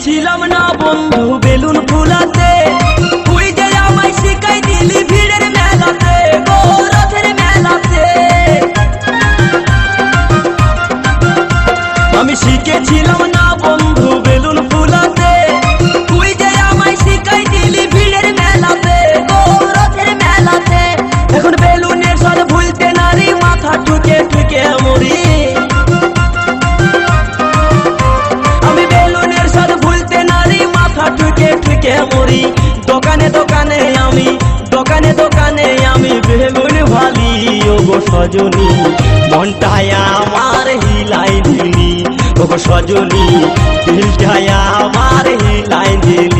শিখেছিলাম না বন্ধু বেলুন ফুলাতে, তুই যে আমায় শিখাই দিলি ভিড়ের মেলাতে, গো রথের মেলাতে। আমি শিখেছিলাম না বন্ধু বেলুন ফুলাতে, তুই যে আমায় শিখাই দিলি ভিড়ের মেলাতে, গো রথের মেলাতে। এখন বেলুনের স্বাদ ভুলতে নারী মাথা ঠুকে ঠুকে মরি, আমি বেলুনের স্বাদ ভুলতে নারী মাথা ঠুকে ঠুকে মরি। দোকানে দোকানে আমি বেলুন ভালি, ও গো সজনী মনটায় আমার হিলাই দিলি, ও গো সজনী দিলটায় আমার হিলাই দিলি।